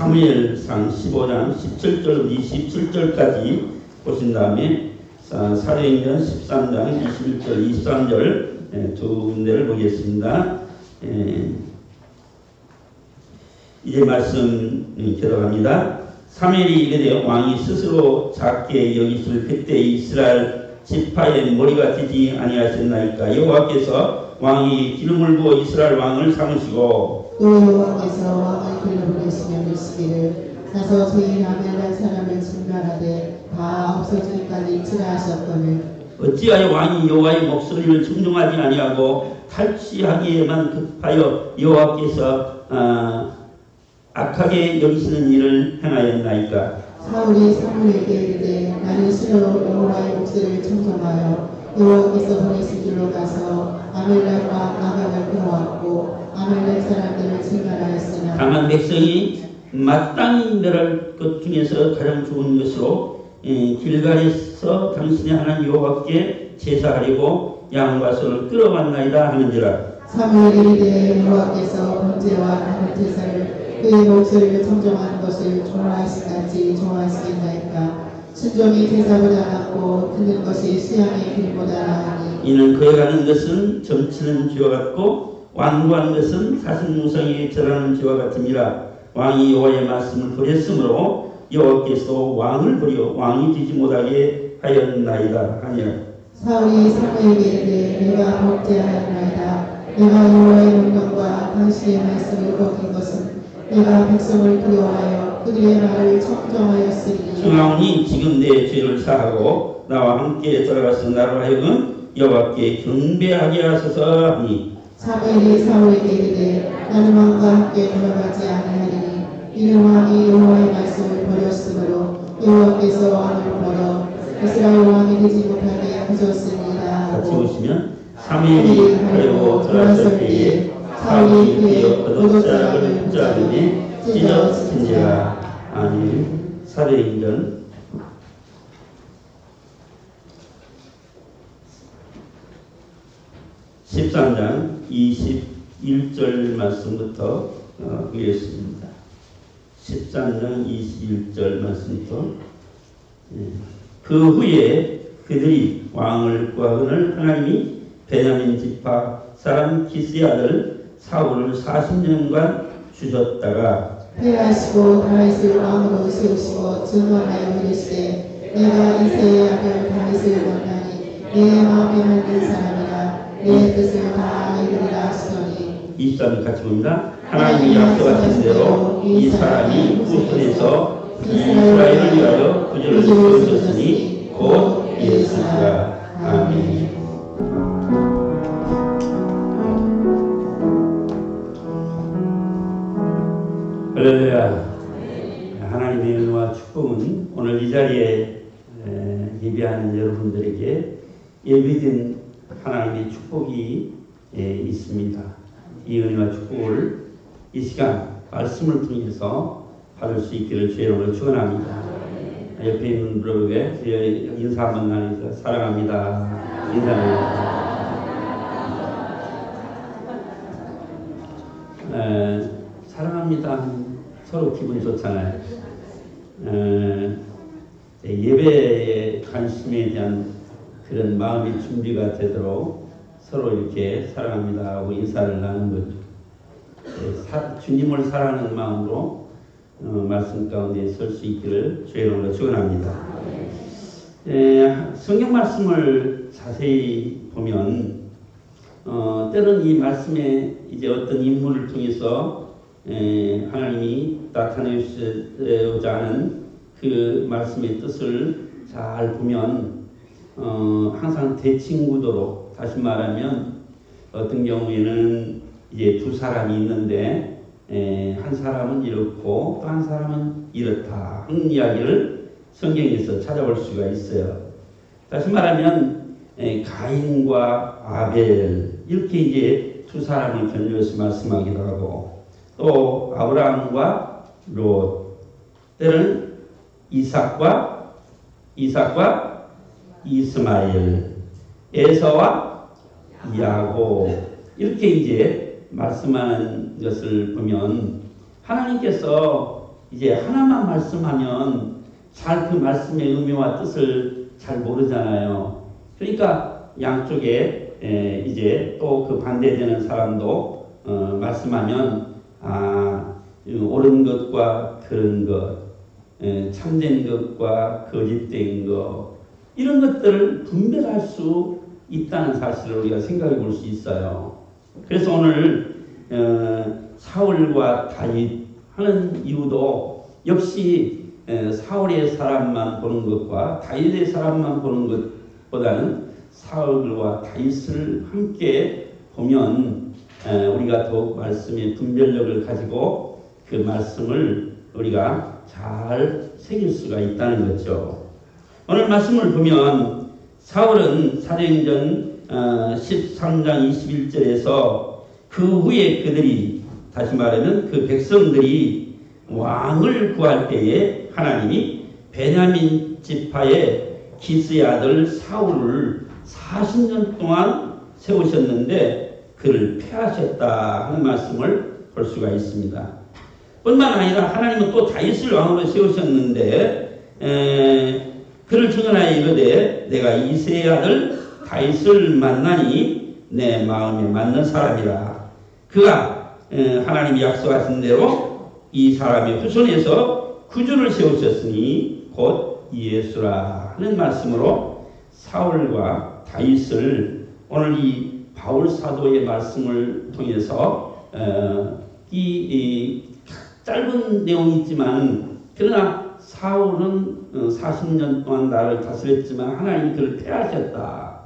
사무엘상 15장 17절 27절까지 보신 다음에 사도행전 13장 21절 23절 두 군데를 보겠습니다. 이제 말씀 들어갑니다. 사무엘이 이르되 왕이 스스로 작게 여기실 그때 이스라엘 지파의 머리가 되지 아니하셨나이까. 여호와께서 왕이 기름을 부어 이스라엘 왕을 삼으시고 또 여호와께서 왕을 불러보내시며 이르시기를 가서 죄인 아벨란 사람을 징발하되 다 없어지기까지 치라하셨거늘 어찌하여 왕이 여호와의 목소리를 청종하지 아니하고 탈취하기에만 급하여 여호와께서 악하게 여기시는 일을 행하였나이까. 사울이 사무엘에게 이르되 나는 실로 여호와의 목소리를 청종하여 여호와께서 보내신 길로 가서 아벨란 왕 아각을 끌어왔고 아벨란 사람들을 징발하였으나 다만 백성이 마땅히 멸할 것 중에서 가장 좋은 것으로 길갈에서 당신의 하나님 여호와께 제사하려고 양과 소를 끌어왔나이다 하는지라. 사무엘이 이르되 여호와께서 번제와 나물 제사를 그의 목소리를 청정하는 것을 좋아하시같이 좋아하시겠나이까. 순종이 제사보다 낫고 듣는 것이 수양의 길보다 나으니 이는 그에 가는 것은 점치는 쥐와 같고 완고한 것은 사슴무성에게 절하는 쥐와 같으니라. 왕이 여호와의 말씀을 버렸으므로 여호와께서 왕을 버려 왕이 되지 못하게 하였나이다 하니라. 사울이 사무엘에게 이르되 내가 범죄하였나이다. 내가 여호와의 명령과 당신의 말씀을 어긴 것은 내가 백성을 두려워하여 그들의 말을 청정하였으니 청하오니 지금 내 죄를 사하고 나와 함께 돌아가서 나로 하여금 여호와께 경배하게 하소서 하니. 사무엘이 사울에게 이르되 나는 왕과 함께 돌아가지 아니하리니 이는 왕이 여호와의 말씀을 버렸으므로 여호와께서 왕을 버려 이스라엘 왕이 되지 못하게 하셨습니다. 같이 보시면 사무엘이 가려고 돌아설 때에 사울이 그의 겉옷자락을 붙잡으니 찢어진지라. 아멘. 사도행전 13장 21절 말씀부터 보겠습니다. 13장 21절 말씀부터. 그 후에 그들이 왕을 구하거늘 하나님이 베냐민 지파 사람 기스의 아들 사울을 40년간 주셨다가 패하시고 다윗을 왕으로 세우시고 증언하여 이르시되 내가 이새의 아들 다윗을 원하니 내 마음에 맞는 사람이라 내 뜻을 다 이루리라 하시더니 23절 같이 봅니다. 하나님이 약속하신 대로 이 사람이 후손에서 이스라엘을 위하여 구주를 세우셨으니 곧 예수시라. 아멘. 할렐루야. 하나님의 은혜와 축복은 오늘 이 자리에 예배하는 여러분들에게 예비된 하나님의 축복이 있습니다. 이 은혜와 축복을 이 시간 말씀을 통해서 받을 수 있기를 주의 이름으로 축원합니다. 옆에 있는 분들에게 인사 한번 나누니까 사랑합니다. 인사합니다. 사랑합니다. 서로 기분 좋잖아요. 예배의 관심에 대한 그런 마음의 준비가 되도록 서로 이렇게 사랑합니다 하고 인사를 나누는 거죠. 주님을 사랑하는 마음으로 말씀 가운데 설 수 있기를 주의 이름으로 축원합니다. 성경 말씀을 자세히 보면 때로는 이 말씀에 이제 어떤 인물을 통해서 하나님이 나타내시고자 하는 그 말씀의 뜻을 잘 보면 항상 대칭구도로, 다시 말하면 어떤 경우에는 이제 두 사람이 있는데 한 사람은 이렇고 또 한 사람은 이렇다 하는 이야기를 성경에서 찾아볼 수가 있어요. 다시 말하면 가인과 아벨 이렇게 이제 두 사람을 견주어서 말씀하기도 하고, 또 아브라함과 롯, 때로는 이삭과 이스마엘, 에서와 야곱 이렇게 이제 말씀하는 것을 보면 하나님께서 이제 하나만 말씀하면 잘 그 말씀의 의미와 뜻을 잘 모르잖아요. 그러니까 양쪽에 이제 또 그 반대되는 사람도 말씀하면 옳은 것과 그른 것, 참된 것과 거짓된 것, 이런 것들을 분별할 수 있다는 사실을 우리가 생각해 볼 수 있어요. 그래서 오늘 사울과 다윗 하는 이유도 역시 사울의 사람만 보는 것과 다윗의 사람만 보는 것보다는 사울과 다윗을 함께 보면 우리가 더욱 말씀의 분별력을 가지고 그 말씀을 우리가 잘 새길 수가 있다는 거죠. 오늘 말씀을 보면 사울은 사도행전 13장 21절에서 그 후에 그들이, 다시 말하면 그 백성들이 왕을 구할 때에 하나님이 베냐민 지파의 기스의 아들 사울을 40년 동안 세우셨는데 그를 패하셨다 하는 말씀을 볼 수가 있습니다. 뿐만 아니라 하나님은 또 다윗을 왕으로 세우셨는데 그를 증언하여 이르되 내가 이새의 아들 다윗을 만나니 내 마음에 맞는 사람이라. 그가 하나님이 약속하신 대로 이 사람의 후손에서 구주를 세우셨으니 곧 예수라 하는 말씀으로 사울과 다윗을 오늘 이 바울 사도의 말씀을 통해서 이 짧은 내용이지만 그러나 사울은 40년 동안 나를 다스렸지만 하나님이 그를 패하셨다.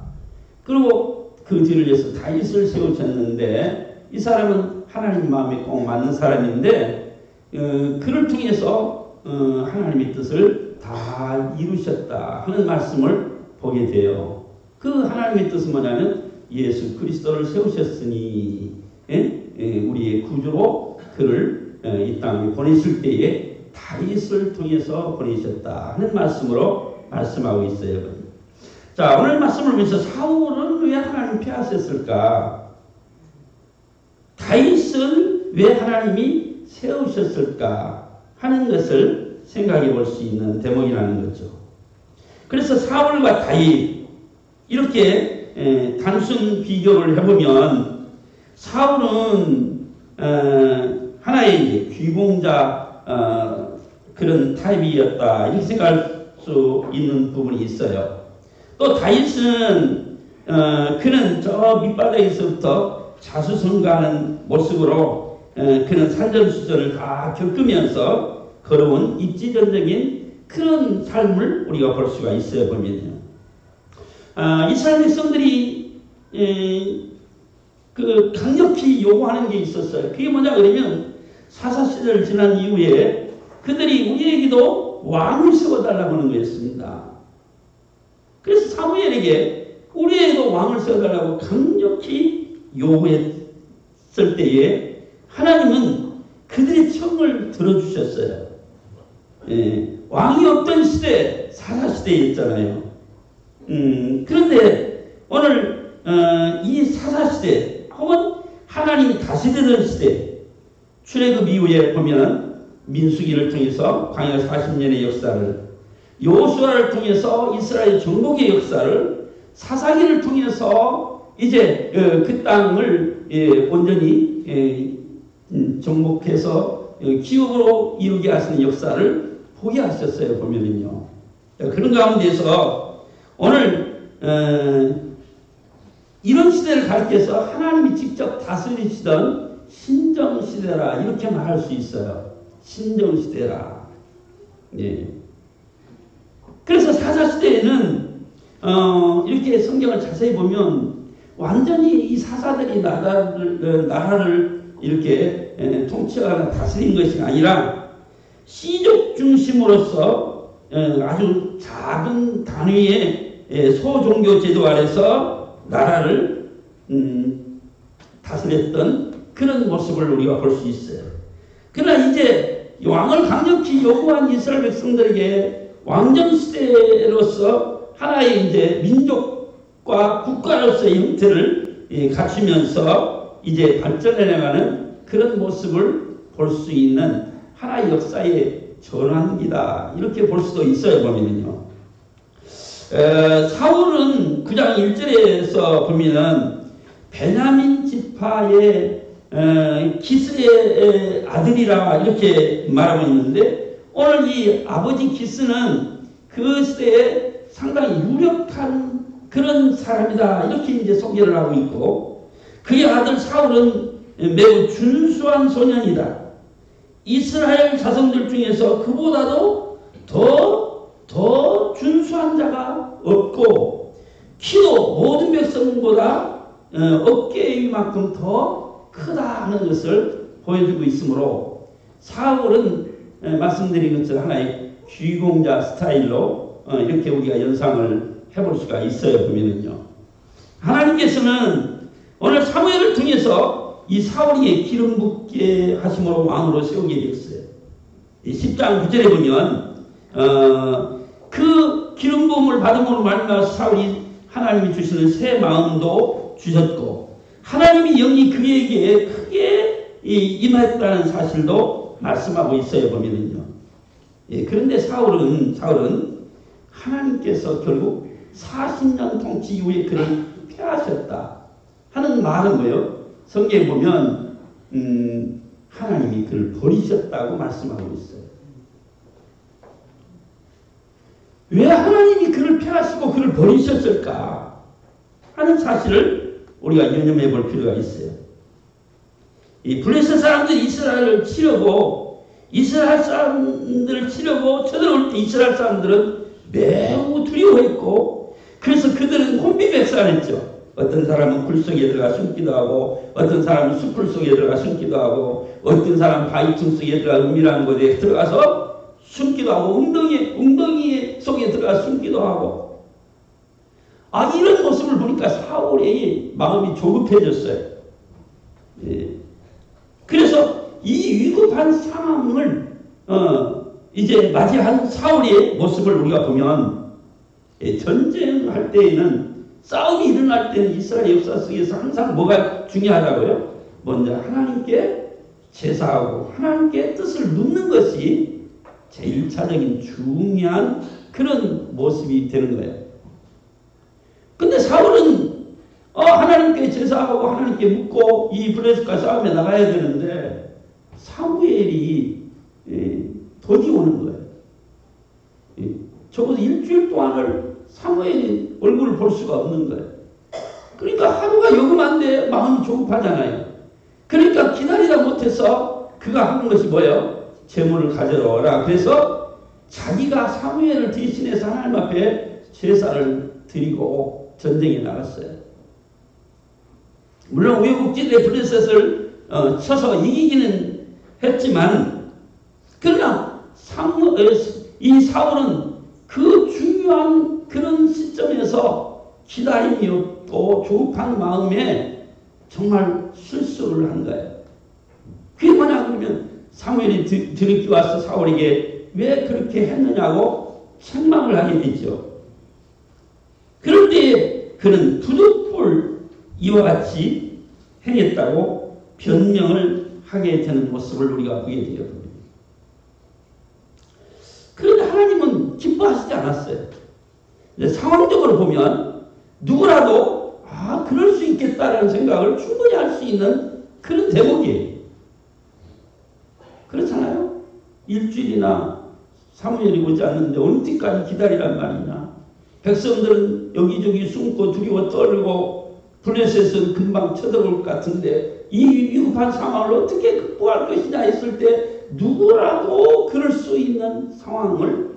그리고 그 뒤를 이어서 다윗을 세우셨는데 이 사람은 하나님 마음에 꼭 맞는 사람인데 그를 통해서 하나님의 뜻을 다 이루셨다 하는 말씀을 보게 돼요. 그 하나님의 뜻은 뭐냐면 예수 그리스도를 세우셨으니 우리의 구주로 그를 이 땅에 보내실 때에 다윗을 통해서 보내셨다 하는 말씀으로 말씀하고 있어요. 자, 오늘 말씀을 보면서 사울은 왜 하나님 패하셨을까? 다윗은 왜 하나님이 세우셨을까 하는 것을 생각해 볼 수 있는 대목이라는 거죠. 그래서 사울과 다윗 이렇게 단순 비교를 해보면 사울은 하나의 이제 귀공자 그런 타입이었다 이렇게 생각할 수 있는 부분이 있어요. 또 다윗은 그는 저 밑바닥에서부터 자수성가하는 모습으로 그는 산전수전을 다 겪으면서 걸어온 입지전적인 그런 삶을 우리가 볼 수가 있어요. 보면요. 이스라엘 백성들이 그 강력히 요구하는 게 있었어요. 그게 뭐냐 그러면 사사시대를 지난 이후에 그들이 우리에게도 왕을 세워달라고 하는 거였습니다. 그래서 사무엘에게 우리에게도 왕을 세워달라고 강력히 요구했을 때에 하나님은 그들의 청을 들어주셨어요. 왕이 없던 시대 사사시대였잖아요. 그런데 오늘 이 사사시대 혹은 하나님이 다스리던 시대 출애굽 이후에 보면 민수기를 통해서 광야 40년의 역사를, 여호수아를 통해서 이스라엘 정복의 역사를, 사사기를 통해서 이제 그 땅을 온전히 정복해서 기업으로 이루게 하시는 역사를 보게 하셨어요. 보면은요. 그런 가운데서 오늘 이런 시대를 가리켜서 하나님이 직접 다스리시던 신정시대라 이렇게 말할 수 있어요. 신정시대라. 예. 그래서 사사시대에는 이렇게 성경을 자세히 보면 완전히 이 사사들이 나라를 이렇게 통치하거나 다스린 것이 아니라 시족 중심으로서 아주 작은 단위의 소종교 제도 아래서 나라를 다스렸던 그런 모습을 우리가 볼 수 있어요. 그러나 이제 왕을 강력히 요구한 이스라엘 백성들에게 왕정시대로서 하나의 이제 민족과 국가로서의 형태를 갖추면서 이제 발전해 나가는 그런 모습을 볼 수 있는 하나의 역사의 전환기다. 이렇게 볼 수도 있어요. 보면은요. 사울은 9장 1절에서 보면은 베냐민 지파의 기스의 아들이라 이렇게 말하고 있는데, 오늘 이 아버지 기스는 그 시대에 상당히 유력한 그런 사람이다. 이렇게 이제 소개를 하고 있고, 그의 아들 사울은 매우 준수한 소년이다. 이스라엘 자손들 중에서 그보다도 더 준수한 자가 없고, 키도 모든 백성보다 어깨 위만큼 더 크다 하는 것을 보여주고 있으므로, 사울은 말씀드린 것처럼 하나의 귀공자 스타일로 이렇게 우리가 연상을 해볼 수가 있어요. 보면은요, 하나님께서는 오늘 사무엘을 통해서 이 사울이 기름 붓게 하심으로 왕으로 세우게 되었어요. 10장 9절에 보면 그 기름 부음을 받음으로 말미암아 사울이 하나님이 주시는 새 마음도 주셨고, 하나님의 영이 그에게 크게 임했다는 사실도 말씀하고 있어요. 보면은요. 그런데 사울은 하나님께서 결국 40년 통치 이후에 그를 폐하셨다 하는 말은 뭐예요? 성경에 보면 하나님이 그를 버리셨다고 말씀하고 있어요. 왜 하나님이 그를 폐하시고 그를 버리셨을까 하는 사실을 우리가 유념해 볼 필요가 있어요. 이 블레셋 사람들이 이스라엘을 치려고 쳐들어올 때 이스라엘 사람들은 매우 두려워했고, 그래서 그들은 혼비백산했죠. 어떤 사람은 굴 속에 들어가 숨기도 하고, 어떤 사람은 숲풀 속에 들어가 숨기도 하고, 어떤 사람은 바위층 속에 들어가 은밀한 곳에 들어가서 숨기도 하고, 웅덩이 속에 들어가 숨기도 하고. 이런 모습을 보니까 사울의 마음이 조급해졌어요. 그래서 이 위급한 상황을 이제 맞이한 사울의 모습을 우리가 보면, 전쟁할 때에는, 싸움이 일어날 때는 이스라엘 역사 속에서 항상 뭐가 중요하다고요? 먼저 하나님께 제사하고 하나님께 뜻을 묻는 것이 제1차적인 중요한 그런 모습이 되는 거예요. 근데 사울은 하나님께 제사하고 하나님께 묻고 이 블레셋과 싸움에 나가야 되는데, 사무엘이 더디 오는 거예요. 적어도 일주일 동안을 사무엘이 얼굴을 볼 수가 없는 거예요. 그러니까 하루가 요금한데 마음이 조급하잖아요. 그러니까 기다리다 못해서 그가 하는 것이 뭐예요? 제물을 가져러 오라. 그래서 자기가 사무엘을 대신해서 하나님 앞에 제사를 드리고 전쟁에 나갔어요. 물론 우여곡절에 블레셋을 쳐서 이기기는 했지만, 그러나 이 사울은 그 중요한 그런 시점에서 기다림이 없고 조급한 마음에 정말 실수를 한 거예요. 그게 뭐냐 그러면, 사무엘이 들이키 와서 사울에게 왜 그렇게 했느냐고 책망을 하게 되죠. 그럴 때 그는 부득불 이와 같이 행했다고 변명을 하게 되는 모습을 우리가 보게 돼요. 그런데 하나님은 기뻐하시지 않았어요. 상황적으로 보면 누구라도 그럴 수 있겠다라는 생각을 충분히 할 수 있는 그런 대목이에요. 그렇잖아요? 일주일이나 사무엘이 오지 않는데 어느 때까지 기다리란 말이냐. 백성들은 여기저기 숨고 두려워 떨고, 블레셋은 금방 쳐들어올 것 같은데 이 위급한 상황을 어떻게 극복할 것이냐 했을 때, 누구라도 그럴 수 있는 상황을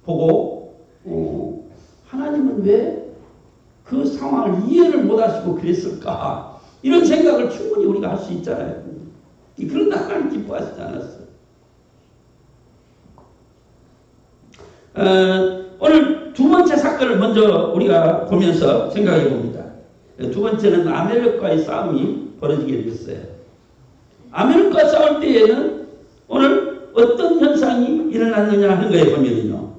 보고 하나님은 왜 그 상황을 이해를 못하시고 그랬을까, 이런 생각을 충분히 우리가 할 수 있잖아요. 그런데 하나님 기뻐하시지 않았어요. 오늘 두 번째 사건을 먼저 우리가 보면서 생각해 봅니다. 두 번째는 아멜렉과의 싸움이 벌어지게 됐어요. 아멜렉과 싸울 때에는 오늘 어떤 현상이 일어났느냐 하는 거에 보면요,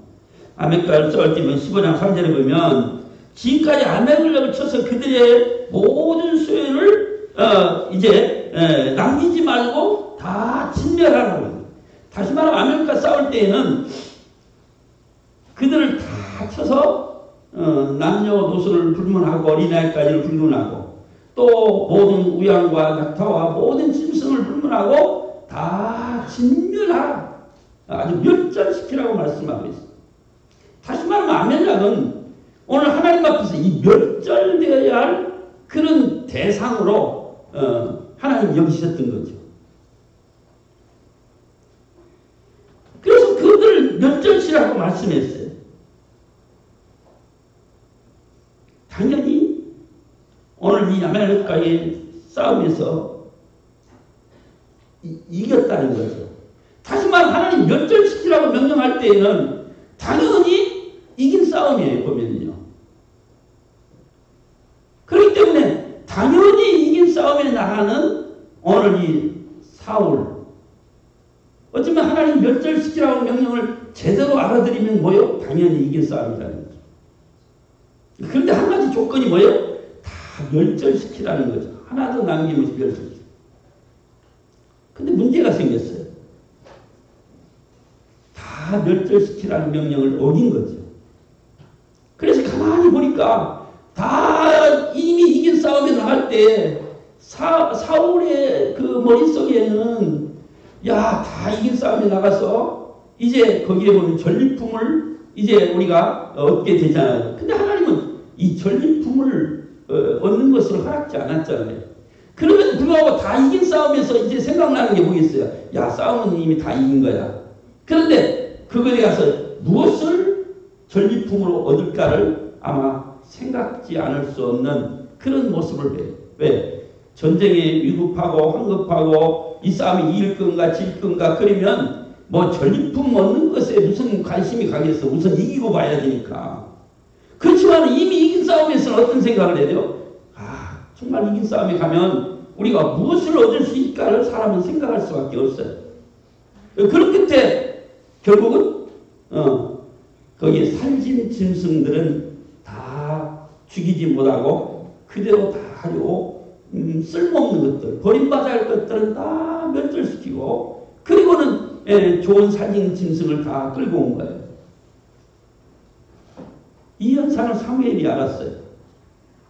아멜렉과 싸울 때면 15장 3절에 보면, 지금까지 아멜렉을 쳐서 그들의 모든 소유를 이제 남기지 말고 다 진멸하라고, 다시 말하면 아멜렉과 싸울 때에는 그들을 다 쳐서 남녀노소를 불문하고 어린아이까지를 불문하고 또 모든 우양과 낙타와 모든 짐승을 불문하고 다 진멸하라. 아주 멸절시키라고 말씀하고 있습니다. 다시 말하면 아멜렉은 오늘 하나님 앞에서 이 멸절되어야 할 그런 대상으로 하나님 여기셨던 거죠. 그래서 그들을 멸절시라고 말씀했어요. 당연히 오늘 이 아멜렉과의 싸움에서 이겼다는 거죠. 다시 말하면 하나님 멸절시키라고 명령할 때에는 당연히 이긴 싸움이에요. 보면요. 그렇기 때문에 당연히 이긴 싸움에 나가는 오늘 이 사울, 어쩌면 하나님 멸절시키라고 명령을 제대로 알아들이면 뭐요? 당연히 이긴 싸움이라는 거죠. 그런데 한 가지 조건이 뭐예요? 다 멸절시키라는 거죠. 하나도 남김없이 멸절시키라. 근데 문제가 생겼어요. 다 멸절시키라는 명령을 어긴 거죠. 그래서 가만히 보니까 다 이미 이긴 싸움에 나갈 때 사울의 그 머릿속에는 야, 다 이긴 싸움에 나가서 이제 거기에 보면 전리품을 이제 우리가 얻게 되잖아요. 근데 하나님은 이 전리품을 얻는 것을 허락지 않았잖아요. 그러면 불구하고 다 이긴 싸움에서 이제 생각나는 게 뭐겠어요? 야, 싸움은 이미 다 이긴 거야. 그런데 그거에 가서 무엇을 전리품으로 얻을까를 아마 생각지 않을 수 없는 그런 모습을 해요. 왜? 전쟁에 위급하고 황급하고 이 싸움이 이길 건가 질 건가 그러면 뭐 전리품 얻는 것에 무슨 관심이 가겠어. 우선 이기고 봐야 되니까. 그렇지만 이미 이긴 싸움에서는 어떤 생각을 해야 돼요? 아, 정말 이긴 싸움에 가면 우리가 무엇을 얻을 수 있을까를 사람은 생각할 수밖에 없어요. 그런 끝에 결국은 거기에 살진 짐승들은 다 죽이지 못하고 그대로 다 하려고 쓸모없는 것들, 버림받아야 할 것들은 다 멸절시키고 그리고는 좋은 살진 짐승을 다 끌고 온 거예요. 이 현상을 사무엘이 알았어요.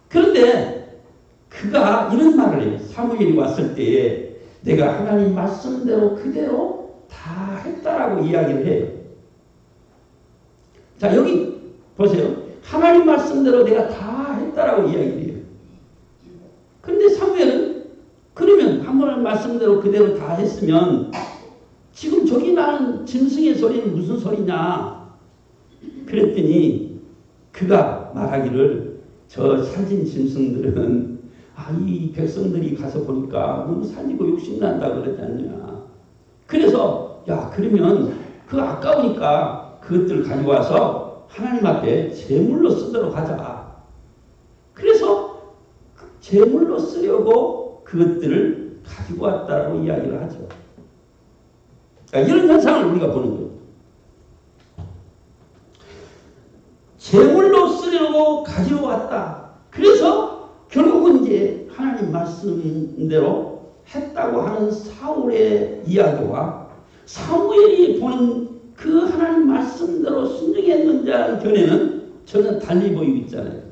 그런데 그가 이런 말을 해요. 사무엘이 왔을 때에 내가 하나님 말씀대로 그대로 다 했다라고 이야기를 해요. 자, 여기 보세요. 하나님 말씀대로 내가 다 했다라고 이야기를 해요. 그런데 사무엘은 그러면 하나님 말씀대로 그대로 다 했으면 지금 저기 나는 짐승의 소리는 무슨 소리냐 그랬더니 그가 말하기를 저 살진 짐승들은 이 백성들이 가서 보니까 너무 살리고 욕심난다 그러지 않냐. 그래서 야, 그러면 그 아까우니까 그것들 가지고 와서 하나님 앞에 제물로 쓰도록 하자. 그래서 제물로 쓰려고 그것들을 가지고 왔다고 이야기를 하죠. 그러니까 이런 현상을 우리가 보는 거예요. 제물로 쓰려고 가지고 왔다. 그래서 결국은 이제 하나님 말씀대로 했다고 하는 사울의 이야기와 사무엘이 보는 그 하나님 말씀대로 순종했는지 하는 견해는 전혀 달리 보이고 있잖아요.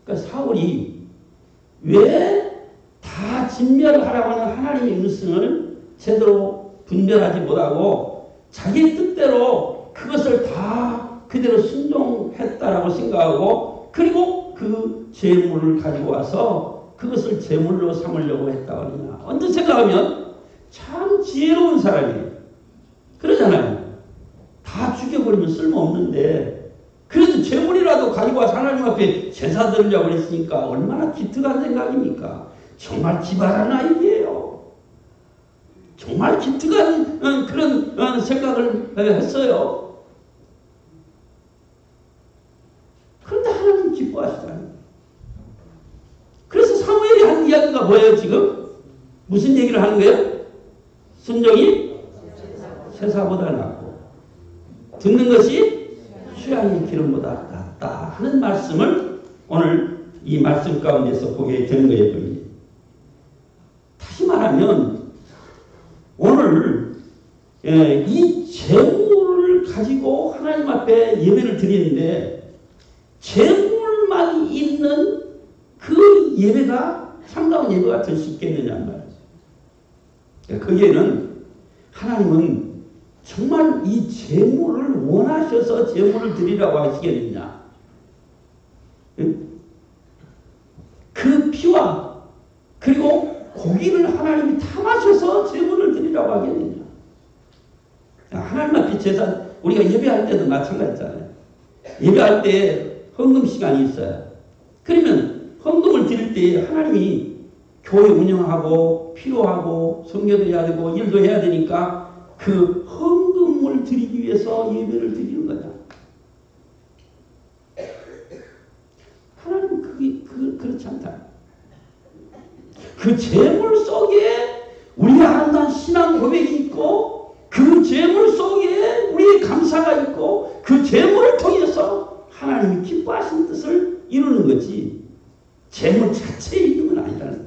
그러니까 사울이 왜 다 진멸하라고 하는 하나님의 음성을 제대로 분별하지 못하고 자기 뜻대로 그것을 다 그대로 순종했다라고 생각하고 그리고 그 제물을 가지고 와서 그것을 제물로 삼으려고 했다고 하느냐. 언뜻 생각하면 참 지혜로운 사람이에요. 그러잖아요. 다 죽여버리면 쓸모없는데 그래도 제물이라도 가지고 와서 하나님 앞에 제사 드리려고 했으니까 얼마나 기특한 생각입니까? 정말 기발한 아이디예요. 정말 기특한 그런 생각을 했어요. 그런데 하나님 기뻐하시잖아요. 그래서 사무엘이 하는 이야기가 뭐예요 지금? 무슨 얘기를 하는 거예요? 순종이 세사보다 낫고 듣는 것이 수양이 기름보다 낫다 하는 말씀을 오늘 이 말씀 가운데서 보게 되는 거예요. 다시 말하면 오늘 이 재물을 가지고 하나님 앞에 예배를 드리는데 재물만 있는 그 예배가 참다운 예배가 될 수 있겠느냐 말이죠. 거기에는 하나님은 정말 이 재물을 원하셔서 재물을 드리라고 하시겠느냐. 그 피와 그리고 고기를 하나님이 탐하셔서 재물을 드리라고 하겠느냐. 하나님 앞에 제사, 우리가 예배할 때도 마찬가지잖아요. 예배할 때 헌금 시간이 있어요. 그러면 헌금을 드릴 때 하나님이 교회 운영하고 필요하고 성교도 해야 되고 일도 해야 되니까 그 헌금을 드리기 위해서 예배를 드리는 거다. 하나님은 그렇지 않다. 그 재물 속에 우리가 아름다운 신앙 고백이 있고 그 재물 속에 우리의 감사가 있고 그 재물을 통해서 하나님이 기뻐하시는 뜻을 이루는 거지 재물 자체에 있는 건 아니라는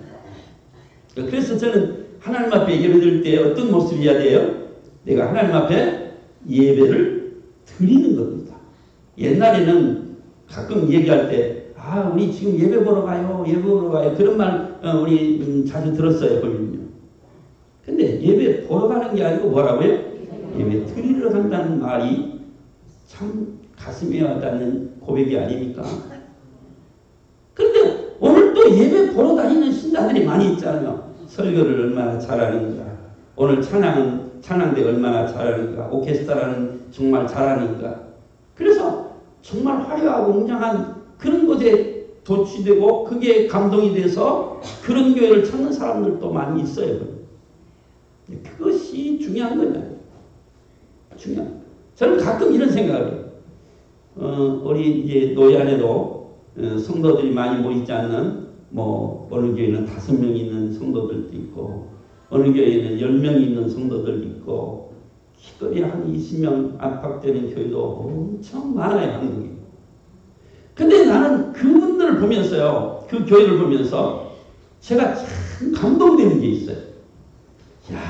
거예요. 그래서 저는 하나님 앞에 예배드릴 때 어떤 모습이어야 돼요? 내가 하나님 앞에 예배를 드리는 겁니다. 옛날에는 가끔 얘기할 때 우리 지금 예배 보러 가요. 예배 보러 가요. 그런 말 우리 자주 들었어요. 보면요. 근데 예배 보러 가는 게 아니고 뭐라고요? 예배 드리러 간다는 말이 참 가슴에 와닿는 고백이 아닙니까? 그런데 오늘 또 예배 보러 다니는 신자들이 많이 있잖아요. 설교를 얼마나 잘하는가. 오늘 찬양대 얼마나 잘하는가. 오케스트라는 정말 잘하는가. 그래서 정말 화려하고 웅장한 그런 곳에 도취되고 그게 감동이 돼서 그런 교회를 찾는 사람들도 많이 있어요. 그것이 중요한 거잖아요. 중요한. 저는 가끔 이런 생각을 해요. 우리 이제 노예 안에도 성도들이 많이 모이지 않는 어느 교회는 5명 있는 성도들도 있고 어느 교회는 10명 있는 성도들도 있고 기껏이 한 20명 안팎되는 교회도 엄청 많아요. 한국에. 근데 나는 그분들을 보면서요. 그 교회를 보면서 제가 참 감동되는 게 있어요. 야,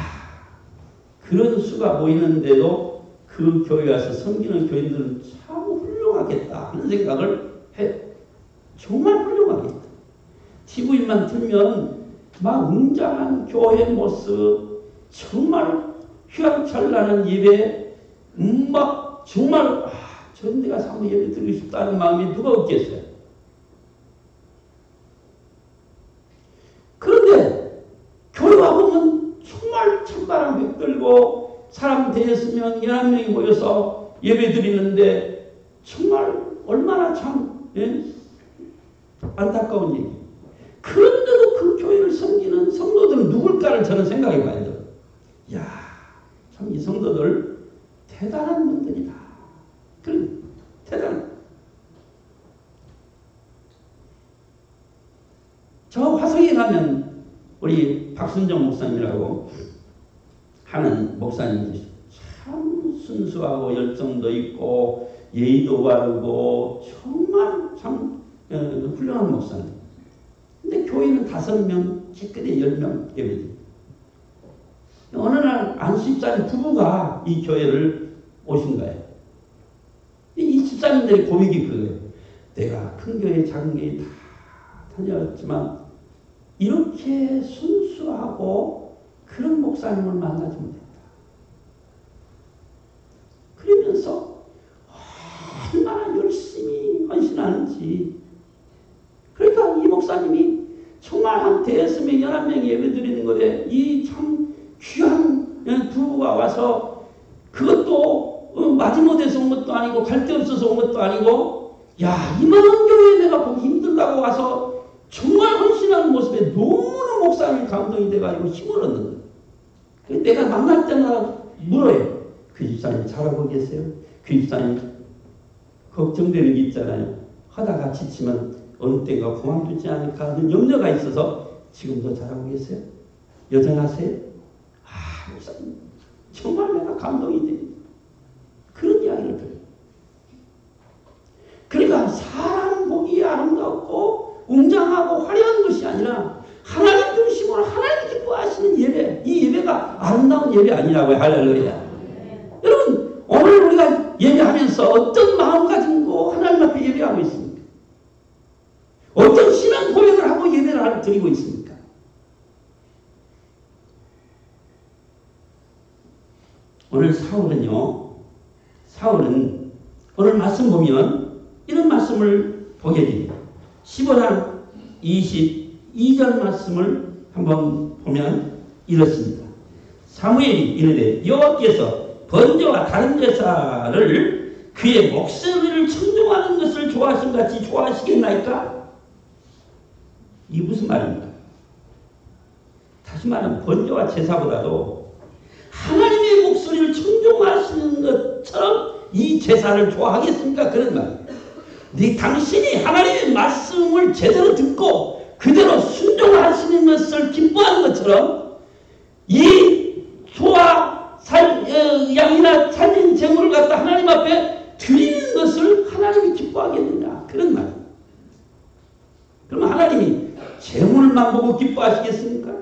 그런 수가 모이는데도 그 교회 가서 섬기는 교인들은 참 훌륭하겠다 하는 생각을 해요. 정말 훌륭하겠다. TV만 틀면 막 웅장한 교회 모습, 정말 휘황찬란한 예배, 막 정말 저런 데 가서 한번 예배 드리고 싶다는 마음이 누가 없겠어요? 그런데 교회 와보면 정말 찬바람 휘끌고 사람 대했으면 11명이 모여서 예배 드리는데 정말 얼마나 참 안타까운 얘기. 그런데도 그 교회를 섬기는 성도들은 누굴까를 저는 생각해 봐야 돼요. 이야, 참 이 성도들 대단한 분들이다. 그래, 대단한. 저 화성에 가면 우리 박순정 목사님이라고 하는 목사님이 참 순수하고 열정도 있고 예의도 바르고 정말 참 훌륭한 목사님. 근데 교회는 5명, 기껏해 10명 예배드립니다. 어느 날 안수집사님 부부가 이 교회를 오신 거예요. 이 집사님들의 고백이 그거예요. 내가 큰 교회, 작은 교회 다 다녔지만 이렇게 순수하고 그런 목사님을 만나지 못했다. 그러면서 얼마나 열심히 헌신하는지. 그러니까 이 목사님이 정말 한 5명, 11명이 예배 드리는 거에 이 참 귀한 부부가 와서 그것도 마지못해서 온 것도 아니고 갈 데 없어서 온 것도 아니고 야, 이만한 교회에 내가 보기 힘들다고 와서 정말 헌신하는 모습에 너무나 목사님이 감동이 돼가지고 힘을 얻는 거예요. 그래서 내가 만날 때마다 물어요. 그 집사님 잘하고 계세요? 그 집사님 걱정되는 게 있잖아요. 하다가 지치면 어느 때가 그만두지 않을까 하는 염려가 있어서 지금도 잘하고 계세요? 여전하세요? 목사님 정말 내가 감동이 돼. 그런 이야기를 들어요. 그러니까 사람 보기에 아름답고 웅장하고 화려한 것이 아니라 하나님 중심으로 하나님 기뻐하시는 예배, 이 예배가 아름다운 예배 아니라고요. 할렐루야. 여러분, 오늘 우리가 예배하면서 어떤 마음 가지고 하나님 앞에 예배하고 있습니까? 어떤 신앙 고백을 하고 예배를 드리고 있습니까? 오늘 사울은 오늘 말씀 보면 이런 말씀을 보게 됩니다. 15장 22절 말씀을 한번 보면 이렇습니다. 사무엘이 이르되 여호와께서 번제와 다른 제사를 그의 목소리를 청종하는 것을 좋아하신 같이 좋아하시겠나이까? 이게 무슨 말입니까? 다시 말하면 번제와 제사보다도 하나님의 목소리를 청종하시는 것처럼 이 제사를 좋아하겠습니까? 그런 말입니다. 당신이 하나님의 말씀을 제대로 듣고 그대로 순종하시는 것을 기뻐하는 것처럼 이 소와 양이나 살린 제물을 갖다 하나님 앞에 드리는 것을 하나님이 기뻐하겠느냐? 그런 말입니다. 그러면 하나님이 제물만 보고 기뻐하시겠습니까?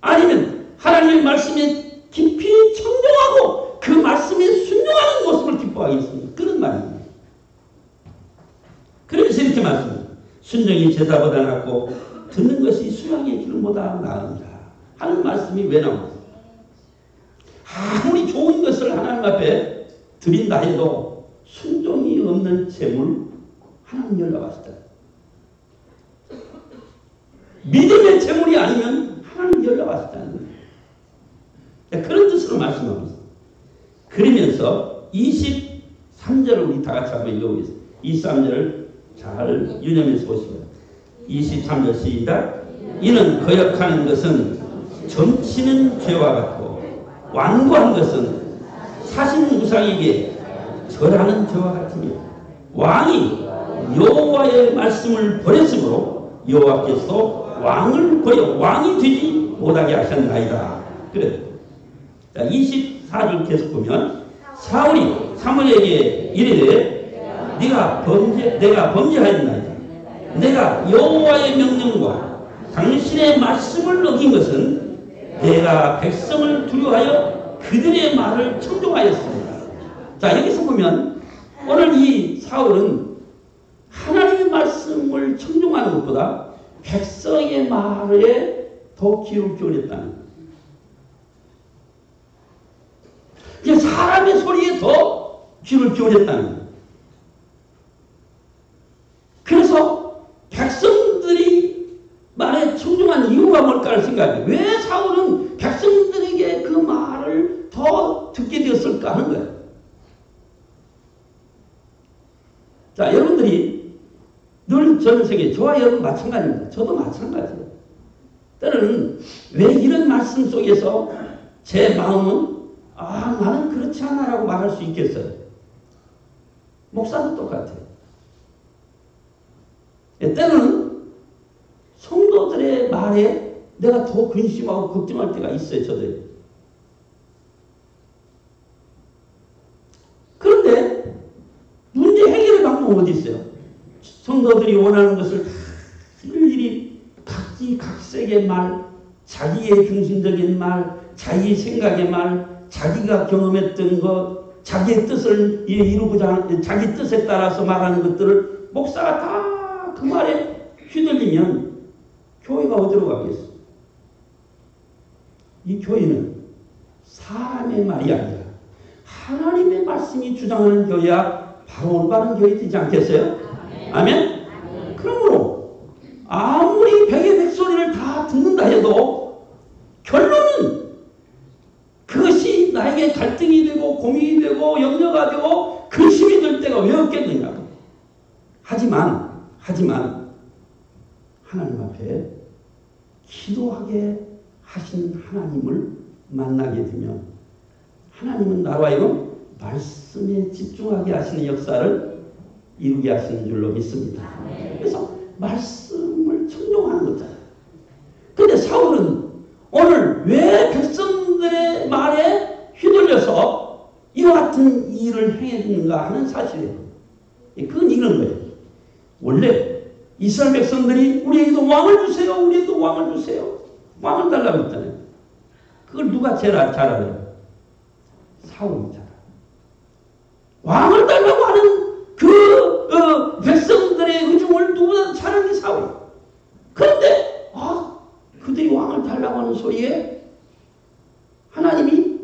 아니면 하나님의 말씀에 깊이 청종하고 그 말씀에 순종하는 모습을 기뻐하겠습니까? 그런 말입니다. 그래서 이렇게 말씀합니다. 순종이 제사보다 낫고 듣는 것이 수양의 기름보다 나은다 하는 말씀이 왜 나옵니까? 아무리 좋은 것을 하나님 앞에 드린다 해도 순종이 없는 제물 하나님 연락하시다. 믿음의 제물이 아니면 하나님 연락하시다는 거예요. 그런 뜻으로 말씀하고 있습니다. 그러면서 23절을 우리 다 같이 한번 읽어보겠습니다. 23절을 잘 유념해서 보시면 23절 시작. 이는 거역하는 것은 점치는 죄와 같고 완고한 것은 사신 우상에게 절하는 죄와 같으며 왕이 여호와의 말씀을 버렸으므로 여호와께서 왕을 버려 왕이 되지 못하게 하셨나이다. 그래. 자, 24절 계속 보면 사울이 사무엘에게 이르되 내가 범죄하였나이다. 내가 여호와의 명령과 당신의 말씀을 어긴 것은 내가 백성을 두려워하여 그들의 말을 청종하였습니다. 자, 여기서 보면 오늘 이 사울은 하나님의 말씀을 청종하는 것보다 백성의 말에 더 귀를 기울였다는 거예요. 사람의 소리에 더 귀를 기울였다는 거예요. 그래서 백성들이 말에 청종한 이유가 뭘까를 생각해요. 왜 사울은 백성들에게 그 말을 더 듣게 되었을까 하는 거예요. 자, 여러분들이 늘 전 세계, 저와 여러분 마찬가지입니다. 저도 마찬가지예요. 때로는 왜 이런 말씀 속에서 제 마음은 나는 그렇지 않아라고 말할 수 있겠어요. 목사도 똑같아요. 때로는 성도들의 말에 내가 더 근심하고 걱정할 때가 있어요. 저도. 그런데 문제 해결의 방법은 어디 있어요? 성도들이 원하는 것을 다 일일이 각색의 말, 자기의 중심적인 말, 자기 생각의 말, 자기가 경험했던 것, 자기의 뜻을 이루고자 하는 자기 뜻에 따라서 말하는 것들을 목사가 다 그 말에 휘둘리면 교회가 어디로 가겠어? 이 교회는 사람의 말이 아니라 하나님의 말씀이 주장하는 교회야 바로 올바른 교회 되지 않겠어요? 아멘? 그러므로 아무리 백의 백소리를 다 듣는다 해도 결론은 그것이 나에게 갈등이 되고 고민이 되고 염려가 되고 근심이 될 때가 왜 없겠느냐고. 하지만 하나님 앞에 기도하게 하신 하나님을 만나게 되면 하나님은 나로 하여금 말씀에 집중하게 하시는 역사를 이루게 하시는 줄로 믿습니다. 그래서 말씀을 청종하는 거잖아요. 그런데 사울은 오늘 왜 백성들의 말에 휘둘려서 이와 같은 일을 행했는가 하는 사실이에요. 그건 이런 거예요. 원래 이스라엘 백성들이 우리에게도 왕을 주세요. 우리에게도 왕을 주세요. 왕을 달라고 했잖아요. 그걸 누가 제일 잘 알아요? 사울이 잘 알아요. 왕을 달라고 하는 그 백성들의 의중을 누구보다 잘 아는 게 사울이에요. 그런데 그들이 왕을 달라고 하는 소리에 하나님이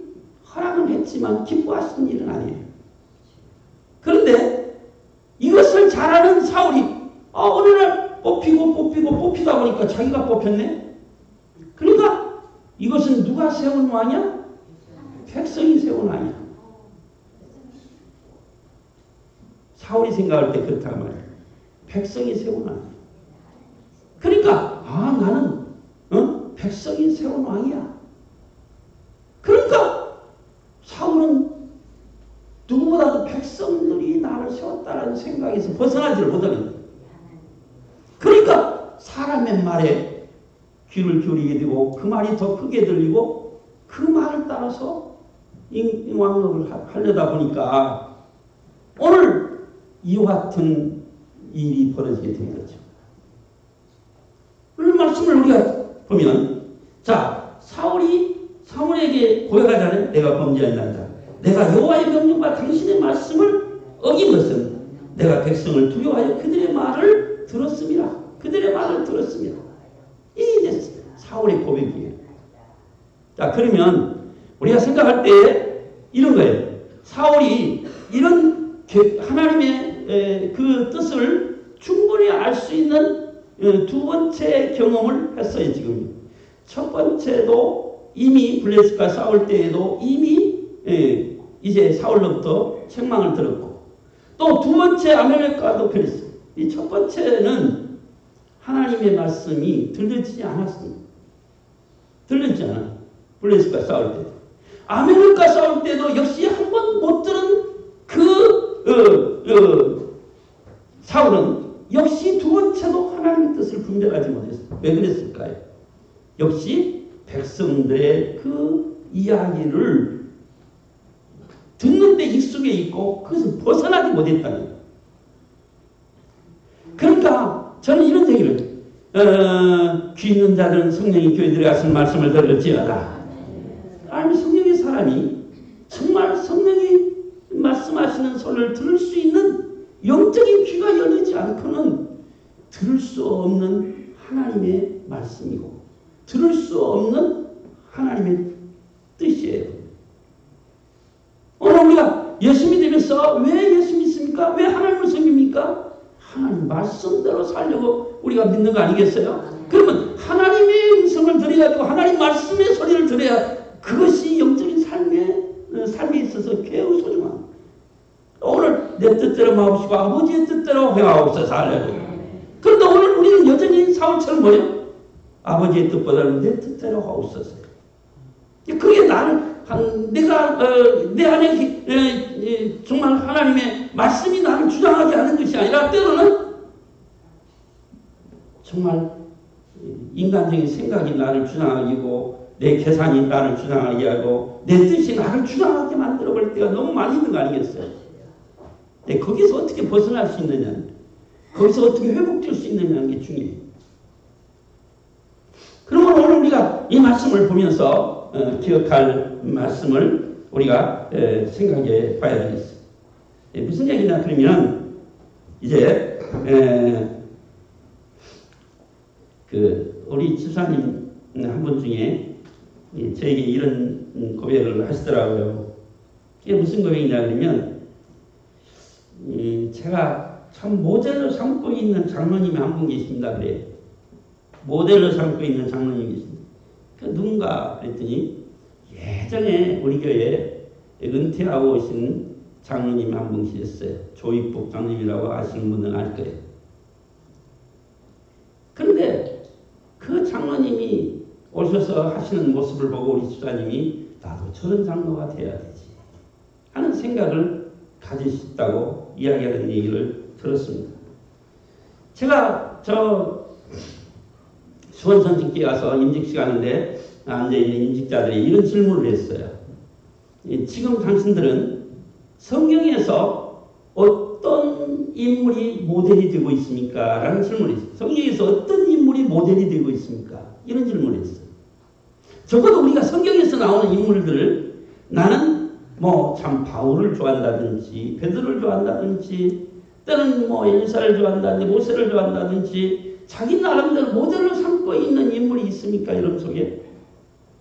허락은 했지만 기뻐하시는 일은 아니에요. 그런데 이것을 잘 아는 사울이 어느 날 뽑히다 보니까 자기가 뽑혔네. 그러니까 이것은 누가 세운 왕이야? 백성이 세운 왕이야. 사울이 생각할 때 그렇단 말이야. 백성이 세운 왕이야. 그러니까 나는 백성이 세운 왕이야. 그러니까 사울은 누구보다도 백성들이 나를 세웠다는 생각에서 벗어나지를 못하는 거예요. 그러니까 사람의 말에 귀를 기울이게 되고 그 말이 더 크게 들리고 그 말을 따라서 왕노를 하려다 보니까 오늘 이와 같은 일이 벌어지게 된 거죠. 오늘 말씀을 우리가 보면 사울에게 고백하잖아요. 내가 범죄한 남자. 내가 여호와의 명령과 당신의 말씀을 어긴 것은 내가 백성을 두려워하여 그들의 말을 들었습니다. 그들의 말을 들었습니다. 이게 이제 사울의 고백이에요. 자, 그러면 우리가 생각할 때 이런 거예요. 사울이 이런 하나님의 그 뜻을 충분히 알 수 있는 두 번째 경험을 했어요. 지금 첫 번째도 이미 블레셋과 싸울 때에도 이미 이제 사울로부터 책망을 들었고 또 두 번째 아멜렉과도 그랬어요. 이 첫 번째는 하나님의 말씀이 들리지 않았습니다. 들리지 않아요. 블레셋과 싸울 때도. 아멜렉과 싸울 때도 역시 한 번 못 들은 사울은 역시 두 번째도 하나님의 뜻을 분별하지 못했어요. 왜 그랬을까요? 역시 백성들의 그 이야기를 듣는데 익숙해 있고 그것을 벗어나지 못했다는 거예요. 그러니까 저는 이런 얘기를 귀 있는 자들은 성령이 교회 들어가서 말씀을 들을지어다. 아니 성령의 사람이 정말 성령이 말씀하시는 소리를 들을 수 있는 영적인 귀가 열리지 않고는 들을 수 없는 하나님의 말씀이고 들을 수 없는 하나님의 뜻이에요. 오늘 우리가 예수 믿으면서 왜 예수 믿습니까? 왜 하나님을 섬깁니까? 하나님 말씀대로 살려고 우리가 믿는 거 아니겠어요? 그러면 하나님의 음성을 들어야지고 하나님 말씀의 소리를 들어야 그것이 영적인 삶에 있어서 매우 소중합니다. 오늘 내 뜻대로 마옵시고 아버지의 뜻대로 행하옵소서 하려고. 그런데 오늘 우리는 여전히 사울처럼 뭐예요? 아버지의 뜻보다는 내 뜻대로 하옵소서. 그게 내가 내 안에 정말 하나님의 말씀이 나를 주장하지 않는 것이 아니라 때로는 정말 인간적인 생각이 나를 주장하고 내 계산이 나를 주장하게 하고 내 뜻이 나를 주장하게 만들어버릴 때가 너무 많이 있는 거 아니겠어요? 거기서 어떻게 벗어날 수 있느냐, 거기서 어떻게 회복될 수 있느냐는 게 중요해요. 그러면 오늘 우리가 이 말씀을 보면서 기억할 말씀을 우리가 생각해 봐야 되겠어요. 무슨 얘기냐 그러면 이제 우리 집사님 한 분 중에 저에게 이런 고백을 하시더라고요. 그게 무슨 고백이냐 그러면 제가 참 모델로 삼고 있는 장로님이 한 분 계십니다. 그래요. 모델로 삼고 있는 장로님이 계십니다. 그 누군가 그랬더니 예전에 우리 교회에 은퇴하고 오신 장로님이 한 분 계셨어요. 조익복 장로님이라고 아시는 분들은 알 거예요. 그런데 그 장로님이 오셔서 하시는 모습을 보고 우리 집사님이 나도 저런 장로가 돼야 되지 하는 생각을 가지셨다고 이야기하는 얘기를 들었습니다. 제가 수원선진교회 가서 임직식 하는데 앉아있는 임직자들이 이런 질문을 했어요. 지금 당신들은 성경에서 어떤 인물이 모델이 되고 있습니까? 라는 질문을 했어요. 성경에서 어떤 인물이 모델이 되고 있습니까? 이런 질문을 했어요. 적어도 우리가 성경에서 나오는 인물들을 나는 뭐 참 바울을 좋아한다든지 베드로를 좋아한다든지 때는 뭐 엘리사를 좋아한다든지 모세를 좋아한다든지 자기 나름대로 모델로 삼고 있는 인물이 있습니까? 여러분 속에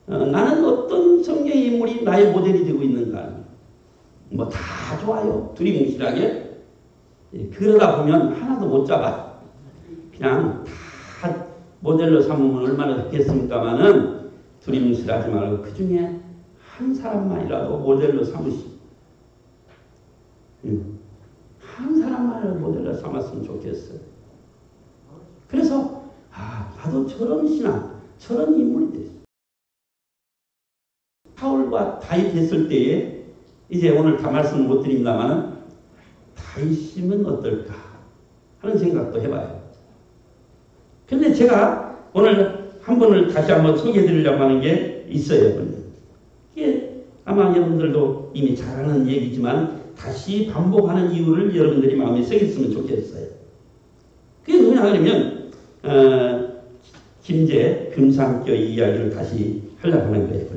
나는 어떤 성경의 인물이 나의 모델이 되고 있는가? 뭐 다 좋아요. 두리뭉실하게. 그러다 보면 하나도 못 잡아. 그냥 다 모델로 삼으면 얼마나 좋겠습니까마는 두리뭉실하지 말고 그 중에 한 사람만이라도 모델로 삼으시고 한 사람만이라도 모델로 삼았으면 좋겠어요. 그래서 나도 저런 신앙, 저런 인물이 됐어요. 사울과 다윗 했을 때에 이제 오늘 다 말씀을 못 드립니다만 다윗이면 어떨까 하는 생각도 해봐요. 근데 제가 오늘 한 번을 다시 한번 소개해 드리려고 하는 게 있어요. 이게 아마 여러분들도 이미 잘 아는 얘기지만 다시 반복하는 이유를 여러분들이 마음에 새겼으면 좋겠어요. 그게 뭐냐 하면 김제 금상교 이야기를 다시 하려고 하는 거예요.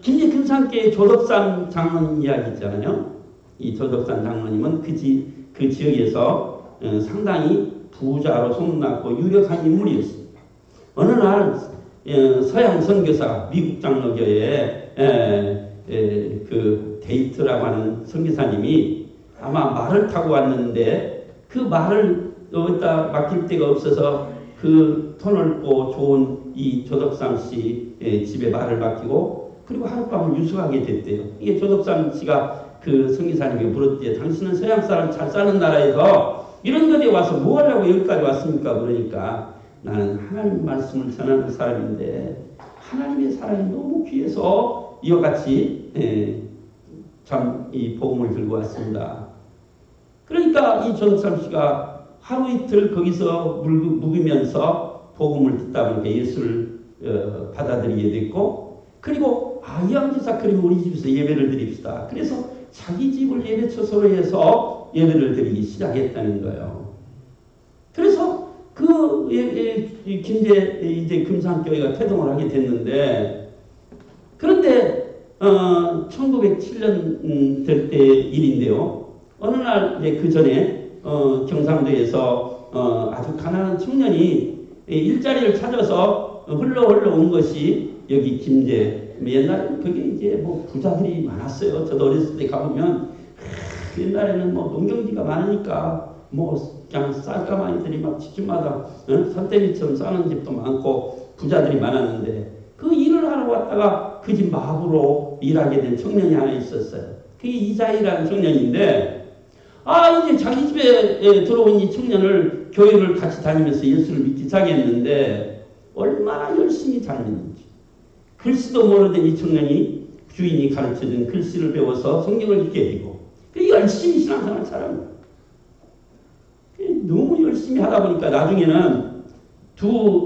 김제 금상교의 조덕산 장로님 이야기 있잖아요. 이 조덕산 장로님은 그 지역에서 상당히 부자로 소문났고 유력한 인물이었습니다. 어느 날 서양 선교사 미국 장로교회 그 데이트라고 하는 선교사님이 아마 말을 타고 왔는데 그 말을 여기다 맡길 데가 없어서 그 터넓고 좋은 이 조덕삼 씨 집에 말을 맡기고 그리고 하룻밤을 유숙하게 됐대요. 이게 조덕삼 씨가 그 선교사님에게 물었대요. 당신은 서양 사람 잘 사는 나라에서 이런 데에 와서 뭐 하려고 여기까지 왔습니까? 그러니까 나는 하나님 말씀을 전하는 사람인데 하나님의 사랑이 너무 귀해서 이와 같이 참 이 복음을 들고 왔습니다. 그러니까 이 조덕삼 씨가 하루 이틀 거기서 묵으면서 복음을 듣다 보니까 예수를 받아들이게 됐고 그리고 이왕지사 그러면 우리 집에서 예배를 드립시다. 그래서 자기 집을 예배 처소로 해서 예배를 드리기 시작했다는 거예요. 그래서 그 김제 이제 금산교회가 태동을 하게 됐는데 그런데 1907년 될 때 일인데요. 어느 날 이제 그 전에 경상도에서 아주 가난한 청년이 일자리를 찾아서 흘러 온 것이 여기 김제. 옛날에는 그게 이제 뭐 부자들이 많았어요. 저도 어렸을 때 가보면 옛날에는 뭐 농경지가 많으니까 뭐 그냥 쌀가마니들이 막 집집마다 산더미처럼 싸는 집도 많고 부자들이 많았는데 그 일을 하러 왔다가 그 집 마구로 일하게 된 청년이 하나 있었어요. 그게 이자희라는 청년인데 이제 자기 집에 들어온 이 청년을 교회를 같이 다니면서 예수를 믿기 시작했는데 얼마나 열심히 잘 믿는지. 글씨도 모르던 이 청년이 주인이 가르쳐준 글씨를 배워서 성경을 읽게 되고 열심히 신앙생활을 잘합니다. 너무 열심히 하다 보니까 나중에는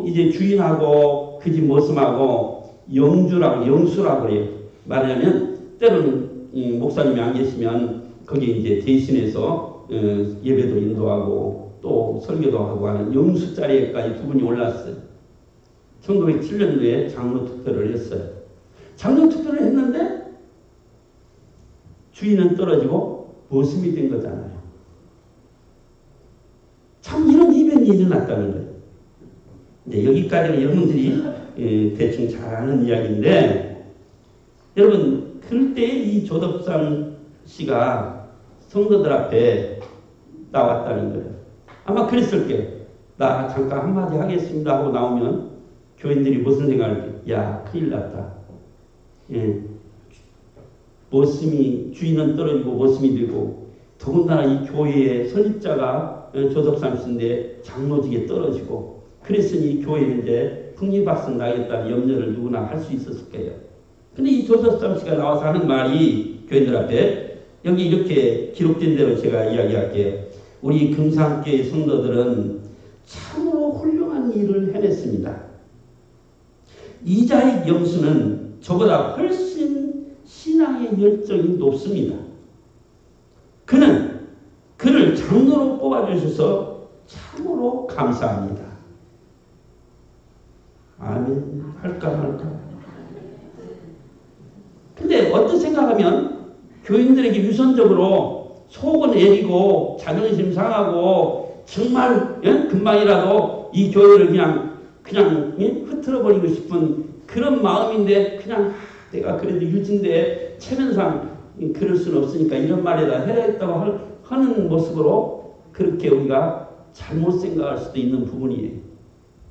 이제 주인하고 그 집 모습하고 영수라고 해요. 말하자면 때로는 목사님이 안 계시면 거기에 이제 대신해서 예배도 인도하고 또 설교도 하고 하는 영수 자리에까지 두 분이 올랐어요. 1907년도에 장로 투표를 했어요. 장로 투표를 했는데 주인은 떨어지고 모습이 된 거잖아요. 참 이런 이변이 일어났다는 거예요. 네, 여기까지는 여러분들이 대충 잘 아는 이야기인데 여러분 그때 이 조덕삼 씨가 성도들 앞에 나왔다는 거예요. 아마 그랬을 거예요. 나 잠깐 한마디 하겠습니다 하고 나오면 교인들이 무슨 생각을 야 큰일 났다. 모습이 주인은 떨어지고 모습이 되고 더군다나 이 교회의 설립자가 조덕삼 씨인데 장로직에 떨어지고 그랬으니 교회는 이제 풍리박산 나겠다는 염려를 누구나 할 수 있었을 거예요. 근데 이 조덕삼 씨가 나와서 하는 말이 교인들 앞에 여기 이렇게 기록된 대로 제가 이야기할게요. 우리 금산교회 성도들은 참으로 훌륭한 일을 해냈습니다. 이자익 영수는 저보다 훨씬 신앙의 열정이 높습니다. 그를 장로로 뽑아주셔서 참으로 감사합니다. 아멘 할까 말까. 근데 어떤 생각하면 교인들에게 유선적으로 속은 애리고 자존심 상하고 정말 금방이라도 이 교회를 그냥 흐트러버리고 싶은 그런 마음인데 그냥 내가 그래도 유진데 체면상 그럴 수는 없으니까 이런 말에다 해야겠다고 하는 모습으로 그렇게 우리가 잘못 생각할 수도 있는 부분이에요.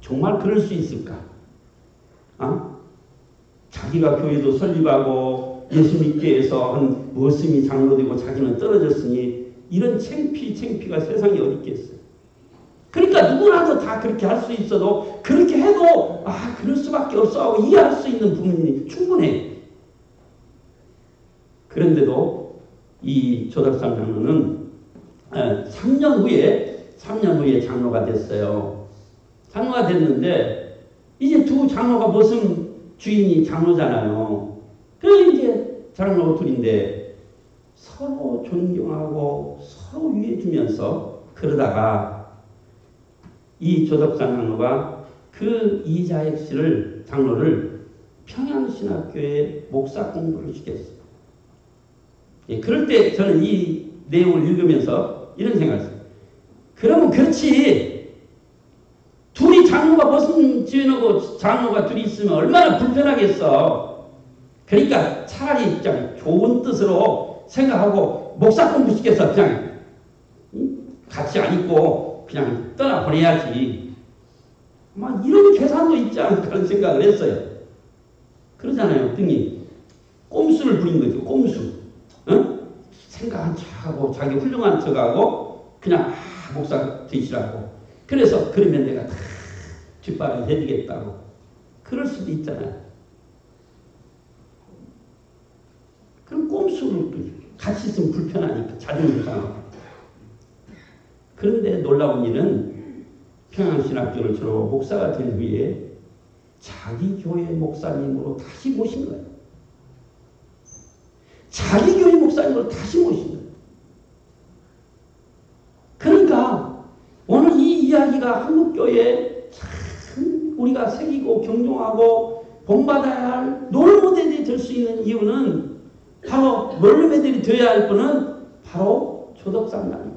정말 그럴 수 있을까? 자기가 교회도 설립하고 예수 믿게 해서 한 머슴이 장로 되고 자기는 떨어졌으니 이런 창피가 세상에 어디 있겠어요. 그러니까 누구라도 다 그렇게 할 수 있어도 그렇게 해도 그럴 수밖에 없어 하고 이해할 수 있는 부분이 충분해. 그런데도 이 조덕삼 장로는 3년 후에 장로가 됐어요. 장로가 됐는데 이제 두 장로가 머슴 주인이 장로잖아요. 그래서 이제 장로 둘인데 서로 존경하고 서로 위해주면서 그러다가 이 조덕삼 장로가 그 이자익 씨를 장로를 평양신학교에 목사 공부를 시켰어요. 그럴 때 저는 이 내용을 읽으면서 이런 생각을 했어요. 그러면 그렇지. 둘이 장로가 머슴 주인하고 장로가 둘이 있으면 얼마나 불편하겠어. 그러니까 차라리 좋은 뜻으로 생각하고 목사 공부 시켜서 그냥 같이 안 있고 그냥 떠나보내야지. 막 이런 계산도 있지 않을까 하는 생각을 했어요. 그러잖아요. 등이 꼼수를 부린 거죠. 꼼수. 생각한 척하고 자기 훌륭한 척하고 그냥 목사 되시라고. 그래서 그러면 내가 다 뒷바라지 해주겠다고. 그럴 수도 있잖아요. 그럼 꼼수를 같이 있으면 불편하니까 자존심 상하고. 그런데 놀라운 일은 평양신학교를 졸업하고 목사가 된 후에 자기 교회 목사님으로 다시 모신 거예요. 자기 교회 목사님으로 다시 모신 거예요. 그러니까 오늘 이 이야기가 한국교회에 참 우리가 새기고 경종하고 본받아야 할 롤모델이 될 수 있는 이유는 바로 롤모델이 되어야 할 분은 바로 조덕삼 장로.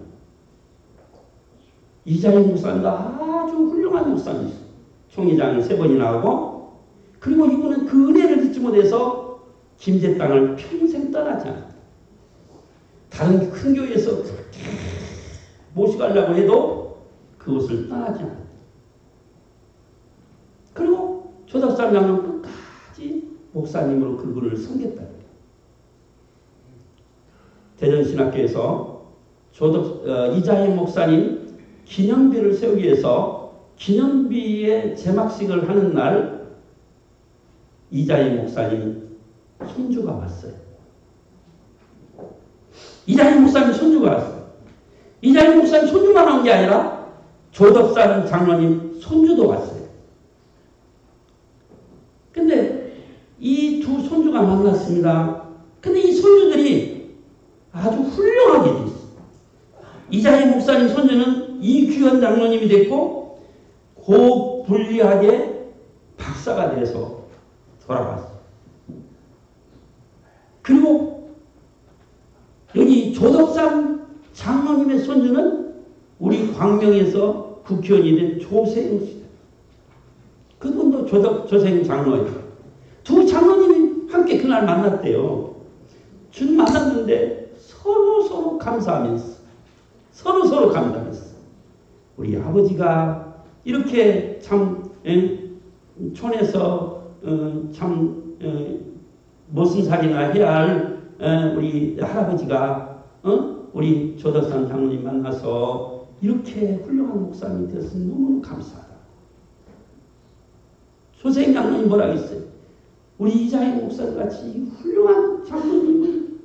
이자익 목사님도 아주 훌륭한 목사님이시죠. 총회장을 3번이나 하고 그리고 이분은 그 은혜를 잊지 못해서 김제 땅을 평생 떠나지 않았다. 다른 큰 교회에서 그렇게 모시가려고 해도 그것을 떠나지 않았다. 그리고 조덕삼 장로는 끝까지 목사님으로 그분을 섬겼다. 대전신학교에서 이자익 목사님 기념비를 세우기 위해서 기념비의 제막식을 하는 날 이자익 목사님 손주가 왔어요. 이자익 목사님 손주가 왔어요. 이자익 목사님 손주만 온 게 아니라 조덕삼 장로님 손주도 왔어요. 근데 이 두 손주가 만났습니다. 근데 이 손주들이 아주 훌륭하게 됐어요. 이자익 목사님 손주는 이규현 장로님이 됐고 고불리하게 박사가 돼서 돌아갔어요. 그리고 여기 조덕삼 장로님의 손주는 우리 광명에서 국회의원이 된 조세영 씨. 그분도 조세영 장로예요. 두 장로님이 함께 그날 만났대요. 준 만났는데 서로 감사하면서 서로 감사했어. 우리 아버지가 이렇게 참 촌에서 참 머슴살이나 해야 할 우리 할아버지가 우리 조덕삼 장로님 만나서 이렇게 훌륭한 목사님이 되어서 너무 감사하다. 조세영 장로님 뭐라고 했어요? 우리 이자익 목사님 같이 훌륭한 장로님을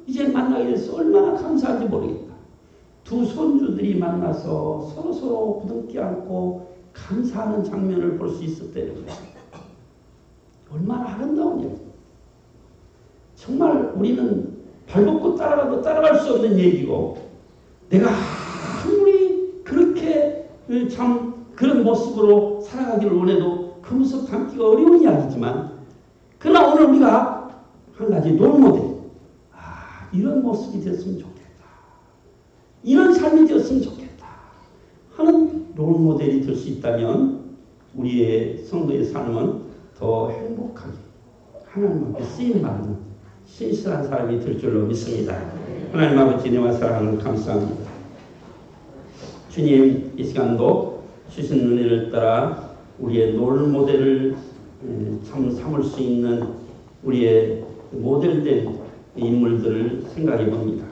이제 만나게 돼서 얼마나 감사한지 모르겠다. 두 손주들이 만나서 서로 부둥켜 안고 감사하는 장면을 볼 수 있었다는 거예요. 얼마나 아름다운 얘기. 정말 우리는 발벗고 따라가도 따라갈 수 없는 얘기고 내가 아무리 그렇게 참 그런 모습으로 살아가기를 원해도 그 모습 담기가 어려운 이야기지만 그러나 오늘 우리가 한 가지 롤모델, 이런 모습이 되었으면 좋겠다, 이런 삶이 되었으면 좋겠다 하는 롤모델이 될 수 있다면 우리의 성도의 삶은 더 행복하게 하나님 앞에 쓰임받는 신실한 사람이 될 줄로 믿습니다. 하나님 아버지 은혜와 사랑을 감사합니다. 주님, 이 시간도 주신 은혜를 따라 우리의 롤모델을 참 삼을 수 있는 우리의 모델된 인물들을 생각해 봅니다.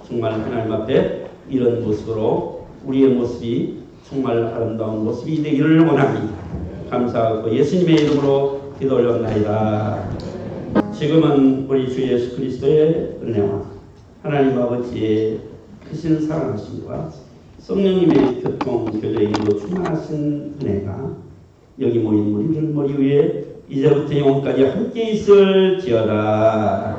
정말 하나님 앞에 이런 모습으로 우리의 모습이 정말 아름다운 모습이 되기를 원합니다. 감사하고 예수님의 이름으로 기도 올려옵나이다. 지금은 우리 주 예수 그리스도의 은혜와 하나님 아버지의 크신 사랑하심과 성령님의 교통 교제임으로 충만하신 은혜가 여기 모인 우리들 머리 위에 이제부터 영원까지 함께 있을지어다.